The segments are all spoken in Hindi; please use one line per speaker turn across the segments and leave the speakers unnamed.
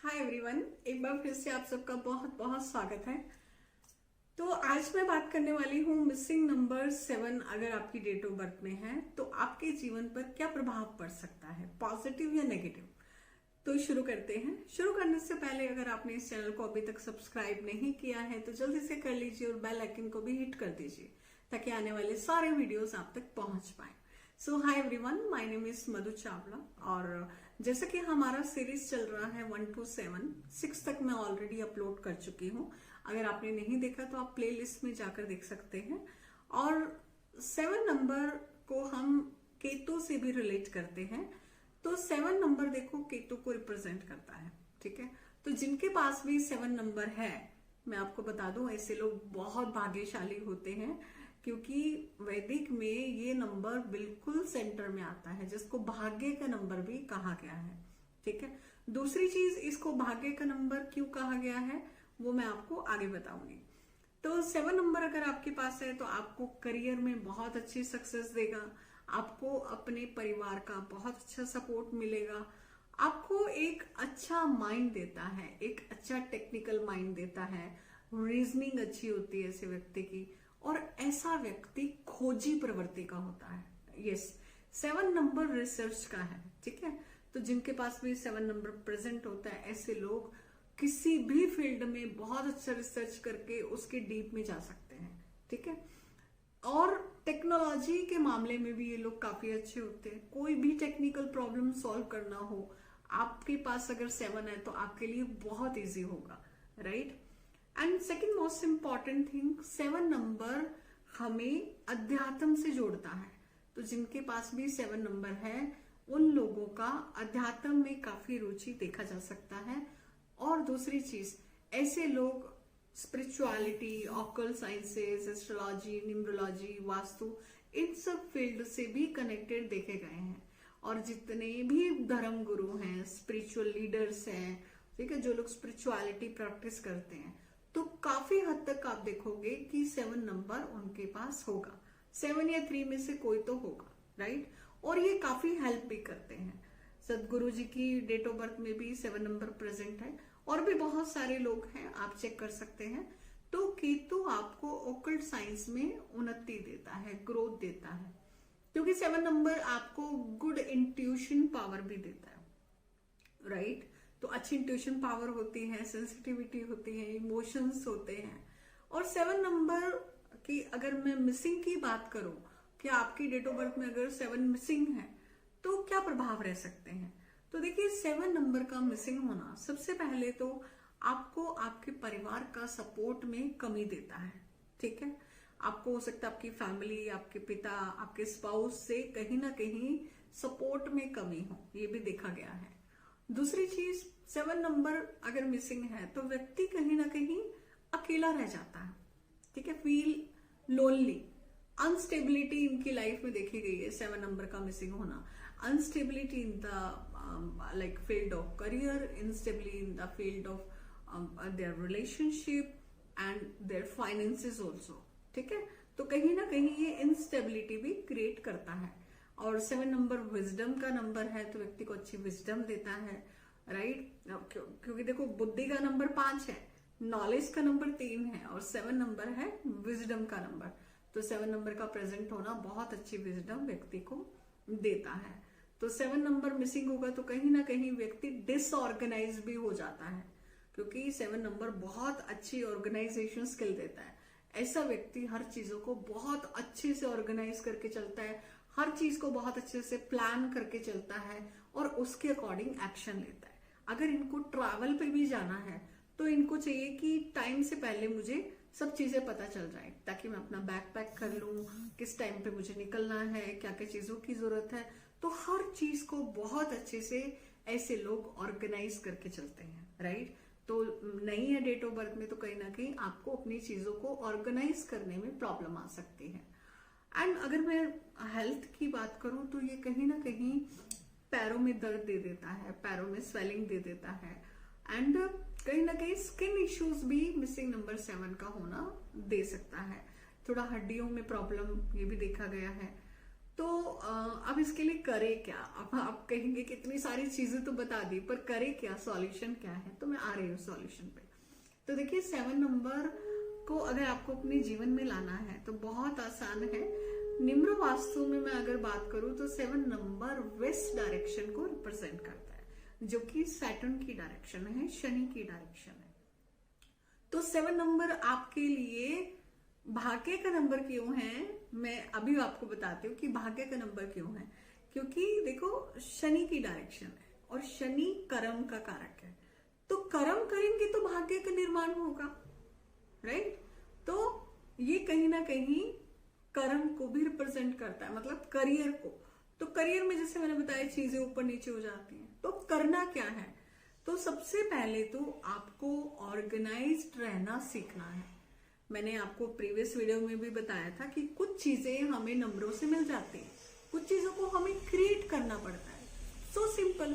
हाय एवरीवन, एक बार फिर से आप सबका बहुत बहुत स्वागत है। तो आज मैं बात करने वाली हूँ मिसिंग नंबर 7 अगर आपकी डेट ऑफ बर्थ में है तो आपके जीवन पर क्या प्रभाव पड़ सकता है, पॉजिटिव या नेगेटिव। तो शुरू करते हैं। शुरू करने से पहले अगर आपने इस चैनल को अभी तक सब्सक्राइब नहीं किया है तो जल्दी से कर लीजिए और बेल आइकन को भी हिट कर दीजिए ताकि आने वाले सारे वीडियोस आप तक पहुंच पाए। So hi everyone, my name is Madhu Chawla और जैसा कि हमारा सीरीज चल रहा है 1 to 7, 6 तक मैं ऑलरेडी अपलोड कर चुकी हूँ। अगर आपने नहीं देखा तो आप प्लेलिस्ट में जाकर देख सकते हैं। और 7 नंबर को हम केतु से भी रिलेट करते हैं। तो 7 नंबर देखो केतु को रिप्रेजेंट करता है, ठीक है। तो जिनके पास भी 7 नंबर है, मैं आपको बता दूं ऐसे लोग बहुत भाग्यशाली होते हैं क्योंकि वैदिक में ये नंबर बिल्कुल सेंटर में आता है, जिसको भाग्य का नंबर भी कहा गया है, ठीक है। दूसरी चीज, इसको भाग्य का नंबर क्यों कहा गया है वो मैं आपको आगे बताऊंगी। तो 7 नंबर अगर आपके पास है तो आपको करियर में बहुत अच्छी सक्सेस देगा, आपको अपने परिवार का बहुत अच्छा सपोर्ट मिलेगा, आपको एक अच्छा माइंड देता है, एक अच्छा टेक्निकल माइंड देता है, रीजनिंग अच्छी होती है ऐसे व्यक्ति की, और ऐसा व्यक्ति खोजी प्रवृत्ति का होता है। यस, 7 नंबर रिसर्च का है, ठीक है। तो जिनके पास भी 7 नंबर प्रेजेंट होता है ऐसे लोग किसी भी फील्ड में बहुत अच्छा रिसर्च करके उसके डीप में जा सकते हैं, ठीक है। और टेक्नोलॉजी के मामले में भी ये लोग काफी अच्छे होते हैं। कोई भी टेक्निकल प्रॉब्लम सॉल्व करना हो, आपके पास अगर 7 है तो आपके लिए बहुत इजी होगा, right. And second most important thing, 7 number हमें अध्यात्म से जोड़ता है। तो जिनके पास भी 7 नंबर है उन लोगों का अध्यात्म में काफी रुचि देखा जा सकता है। और दूसरी चीज, ऐसे लोग spirituality, occult sciences, astrology, numerology, vastu, इन सब फील्ड से भी कनेक्टेड देखे गए हैं। और जितने भी धर्म गुरु हैं, स्पिरिचुअल लीडर्स हैं, ठीक है, जो लोग स्पिरिचुअलिटी प्रैक्टिस करते हैं, तो काफी हद तक आप देखोगे कि 7 नंबर उनके पास होगा। 7 या 3 में से कोई तो होगा, राइट। और ये काफी हेल्प भी करते हैं। सदगुरु जी की डेट ऑफ बर्थ में भी 7 नंबर प्रेजेंट है और भी बहुत सारे लोग हैं, आप चेक कर सकते हैं। तो केतु आपको ऑकल्ट साइंस में उन्नति देता है, ग्रोथ देता है, क्योंकि 7 नंबर आपको गुड इंट्यूशन पावर भी देता है, राइट। तो अच्छी इंट्यूशन पावर होती है, सेंसिटिविटी होती है, इमोशंस होते हैं। और 7 नंबर की अगर मैं मिसिंग की बात करूं कि आपकी डेट ऑफ बर्थ में अगर 7 मिसिंग है तो क्या प्रभाव रह सकते हैं। तो देखिए, 7 नंबर का मिसिंग होना सबसे पहले तो आपको आपके परिवार का सपोर्ट में कमी देता है, ठीक है। आपको हो सकता है आपकी फैमिली, आपके पिता, आपके स्पाउस से कहीं ना कहीं सपोर्ट में कमी हो, ये भी देखा गया है। दूसरी चीज, 7 नंबर अगर मिसिंग है तो व्यक्ति कहीं ना कहीं अकेला रह जाता है, ठीक है, फील लोनली। अनस्टेबिलिटी इनकी लाइफ में देखी गई है 7 नंबर का मिसिंग होना। Instability in the like field of career, instability in the field of their relationship and their finances also, ठीक है। तो कहीं ना कहीं ये इनस्टेबिलिटी भी क्रिएट करता है। और 7 नंबर विजडम का नंबर है तो व्यक्ति को अच्छी विजडम देता है, राइट। क्योंकि देखो, बुद्धि का नंबर 5 है, नॉलेज का नंबर 3 है और 7 नंबर है विजडम का नंबर। तो 7 नंबर का प्रेजेंट होना बहुत अच्छी विजडम व्यक्ति को देता है। तो 7 नंबर मिसिंग होगा तो कहीं ना कहीं व्यक्ति डिसऑर्गेनाइज भी हो जाता है, क्योंकि 7 नंबर बहुत अच्छी ऑर्गेनाइजेशन स्किल देता है। ऐसा व्यक्ति हर चीजों को बहुत अच्छे से ऑर्गेनाइज करके चलता है, हर चीज को बहुत अच्छे से प्लान करके चलता है और उसके अकॉर्डिंग एक्शन लेता है। अगर इनको ट्रैवल पे भी जाना है तो इनको चाहिए कि टाइम से पहले मुझे सब चीजें पता चल जाए ताकि मैं अपना बैग पैक कर लूं, किस टाइम पे मुझे निकलना है, क्या क्या चीजों की जरूरत है। तो हर चीज को बहुत अच्छे से ऐसे लोग ऑर्गेनाइज करके चलते हैं, राइट। तो नहीं है डेट ऑफ बर्थ में तो कहीं ना कहीं आपको अपनी चीजों को ऑर्गेनाइज करने में प्रॉब्लम आ सकती है। एंड अगर मैं हेल्थ की बात करूं तो ये कहीं ना कहीं पैरों में दर्द दे देता है, पैरों में स्वेलिंग दे देता है एंड कहीं ना कहीं स्किन इश्यूज भी मिसिंग नंबर 7 का होना दे सकता है। थोड़ा हड्डियों में प्रॉब्लम ये भी देखा गया है। तो अब इसके लिए करे क्या? अब आप कहेंगे कि इतनी सारी चीजें तो बता दी, पर करे क्या, सॉल्यूशन क्या है? तो मैं आ रही हूँ सॉल्यूशन पे। तो देखिए 7 नंबर को अगर आपको अपने जीवन में लाना है तो बहुत आसान है। निम्र वास्तु में मैं अगर बात करूं तो 7 नंबर वेस्ट डायरेक्शन को रिप्रेजेंट करता है, जो कि सैटर्न की डायरेक्शन है, शनि की डायरेक्शन है। तो 7 नंबर आपके लिए भाग्य का नंबर क्यों है, मैं अभी आपको बताती हूँ कि भाग्य का नंबर क्यों है। क्योंकि देखो शनि की डायरेक्शन है और शनि कर्म का कारक है, तो कर्म करेंगे तो भाग्य का निर्माण होगा, राइट। तो ये कहीं ना कहीं कर्म को भी रिप्रेजेंट करता है, मतलब करियर को। तो करियर में जैसे मैंने बताया चीजें ऊपर नीचे हो जाती हैं, तो करना क्या है? तो सबसे पहले तो आपको ऑर्गेनाइज्ड रहना सीखना है। मैंने आपको प्रीवियस वीडियो में भी बताया था कि कुछ चीजें हमें नंबरों से मिल जाती हैं, कुछ चीजों को हमें क्रिएट करना पड़ता है। So simple.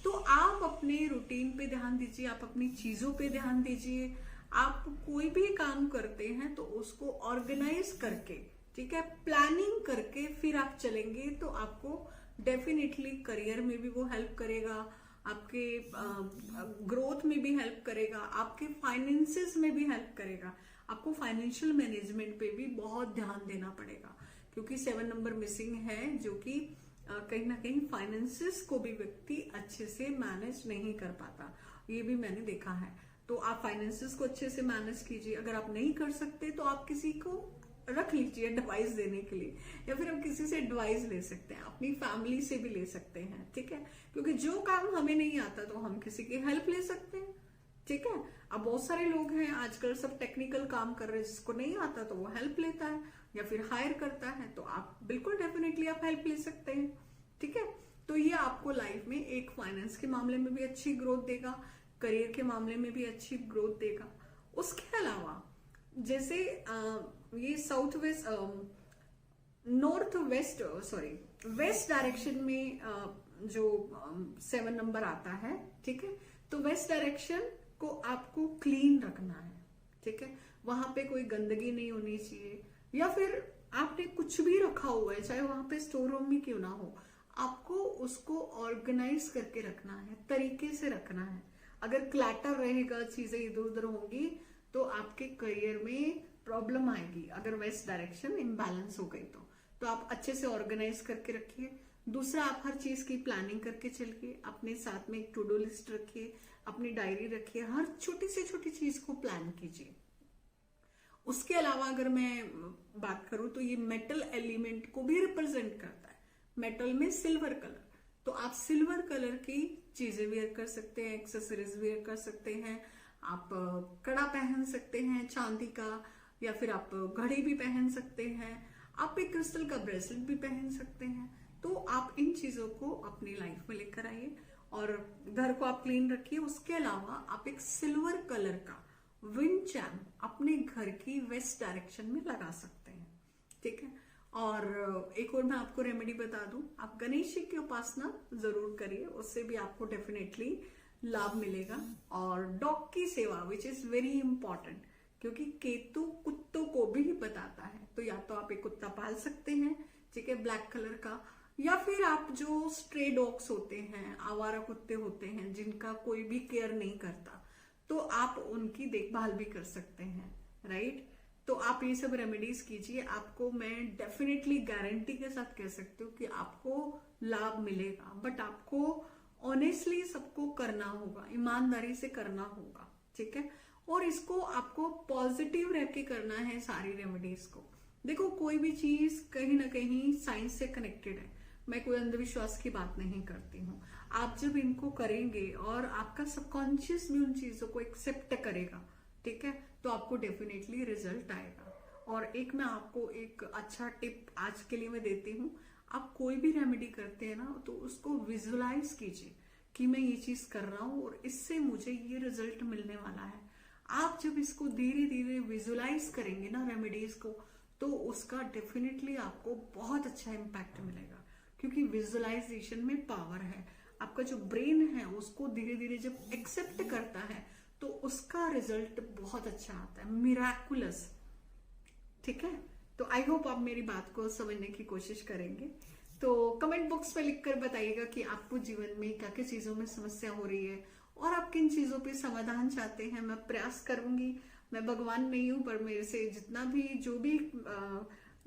तो आप अपने रूटीन पे ध्यान दीजिए, आप अपनी चीजों पे ध्यान दीजिए। आप कोई भी काम करते हैं तो उसको ऑर्गेनाइज करके, ठीक है, प्लानिंग करके फिर आप चलेंगे तो आपको डेफिनेटली करियर में भी वो हेल्प करेगा, आपके ग्रोथ में भी हेल्प करेगा, आपके फाइनेंसेस में भी हेल्प करेगा। आपको फाइनेंशियल मैनेजमेंट पे भी बहुत ध्यान देना पड़ेगा, क्योंकि 7 नंबर मिसिंग है, जो कि कहीं ना कहीं फाइनेंसेस को भी व्यक्ति अच्छे से मैनेज नहीं कर पाता, ये भी मैंने देखा है। तो आप फाइनेंसेस को अच्छे से मैनेज कीजिए। अगर आप नहीं कर सकते तो आप किसी को रख लीजिए एडवाइस देने के लिए, या फिर हम किसी से एडवाइस ले सकते हैं, अपनी फैमिली से भी ले सकते हैं, ठीक है। क्योंकि जो काम हमें नहीं आता तो हम किसी की हेल्प ले सकते हैं, ठीक है। अब बहुत सारे लोग हैं आजकल, सब टेक्निकल काम कर रहे हैं, जिसको नहीं आता तो वो हेल्प लेता है या फिर हायर करता है, तो आप बिल्कुल डेफिनेटली आप हेल्प ले सकते हैं, ठीक है। तो ये आपको लाइफ में एक फाइनेंस के मामले में भी अच्छी ग्रोथ देगा, करियर के मामले में भी अच्छी ग्रोथ देगा। उसके अलावा जैसे ये south west, north west, sorry west direction में जो 7 नंबर आता है, ठीक है, तो वेस्ट डायरेक्शन को आपको क्लीन रखना है, ठीक है। वहां पे कोई गंदगी नहीं होनी चाहिए, या फिर आपने कुछ भी रखा हुआ है, चाहे वहां पे स्टोर रूम भी क्यों ना हो, आपको उसको ऑर्गेनाइज करके रखना है, तरीके से रखना है। अगर क्लैटर रहेगा, चीजें इधर उधर होंगी, तो आपके करियर में प्रॉब्लम आएगी। अगर वेस्ट डायरेक्शन इम्बैलेंस हो गई तो आप अच्छे से ऑर्गेनाइज करके रखिए। दूसरा, आप हर चीज की प्लानिंग करके चलिए, अपने साथ में एक टू डू लिस्ट रखिए, अपनी डायरी रखिए, हर छोटी से छोटी चीज को प्लान कीजिए। उसके अलावा अगर मैं बात करूं तो ये मेटल एलिमेंट को भी रिप्रेजेंट करता है। मेटल में सिल्वर कलर, तो आप सिल्वर कलर की चीजें वेयर कर सकते हैं, एक्सेसरीज वेयर कर सकते हैं, आप कड़ा पहन सकते हैं चांदी का, या फिर आप घड़ी भी पहन सकते हैं, आप एक क्रिस्टल का ब्रेसलेट भी पहन सकते हैं। तो आप इन चीजों को अपनी लाइफ में लेकर आइए और घर को आप क्लीन रखिए। उसके अलावा आप एक सिल्वर कलर का विंड चैम अपने घर की वेस्ट डायरेक्शन में लगा सकते हैं, ठीक है। और एक और मैं आपको रेमेडी बता दूं, आप गणेश जी की उपासना जरूर करिए, उससे भी आपको डेफिनेटली लाभ मिलेगा। और डॉग की सेवा, विच इज वेरी इंपॉर्टेंट, क्योंकि केतु कुत्तों को भी बताता है। तो या तो आप एक कुत्ता पाल सकते हैं, ठीक है, ब्लैक कलर का, या फिर आप जो स्ट्रे डॉग्स होते हैं, आवारा कुत्ते होते हैं, जिनका कोई भी केयर नहीं करता, तो आप उनकी देखभाल भी कर सकते हैं, राइट। तो आप ये सब रेमेडीज कीजिए, आपको मैं डेफिनेटली गारंटी के साथ कह सकती हूँ कि आपको लाभ मिलेगा। बट आपको ऑनेस्टली सबको करना होगा, ईमानदारी से करना होगा, ठीक है। और इसको आपको पॉजिटिव रह के करना है सारी रेमेडीज को। देखो कोई भी चीज कहीं ना कहीं साइंस से कनेक्टेड है, मैं कोई अंधविश्वास की बात नहीं करती हूँ। आप जब इनको करेंगे और आपका सबकॉन्शियस भी उन चीजों को एक्सेप्ट करेगा, ठीक है, तो आपको डेफिनेटली रिजल्ट आएगा। और एक मैं आपको एक अच्छा टिप आज के लिए मैं देती हूँ, आप कोई भी रेमेडी करते हैं ना, तो उसको विजुअलाइज कीजिए कि मैं ये चीज कर रहा हूँ और इससे मुझे ये रिजल्ट मिलने वाला है। आप जब इसको धीरे धीरे विजुअलाइज करेंगे ना रेमेडीज को, तो उसका डेफिनेटली आपको बहुत अच्छा इम्पैक्ट मिलेगा, क्योंकि विजुअलाइजेशन में पावर है। आपका जो ब्रेन है उसको धीरे धीरे जब एक्सेप्ट करता है तो उसका रिजल्ट बहुत अच्छा आता है, मिराकुलस, ठीक है। तो आई होप आप मेरी बात को समझने की कोशिश करेंगे। तो कमेंट बॉक्स में लिखकर बताइएगा कि आपको जीवन में क्या क्या चीजों में समस्या हो रही है और आप किन चीजों पे समाधान चाहते हैं। मैं प्रयास करूंगी, मैं भगवान नहीं हूं, पर मेरे से जितना भी जो भी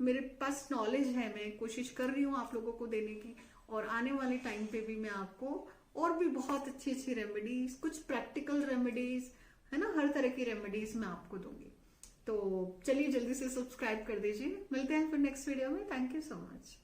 मेरे पास नॉलेज है मैं कोशिश कर रही हूँ आप लोगों को देने की। और आने वाले टाइम पे भी मैं आपको और भी बहुत अच्छी अच्छी रेमेडीज, कुछ प्रैक्टिकल रेमेडीज है ना, हर तरह की रेमेडीज मैं आपको दूंगी। तो चलिए जल्दी से सब्सक्राइब कर दीजिए। मिलते हैं फिर नेक्स्ट वीडियो में। Thank you so much.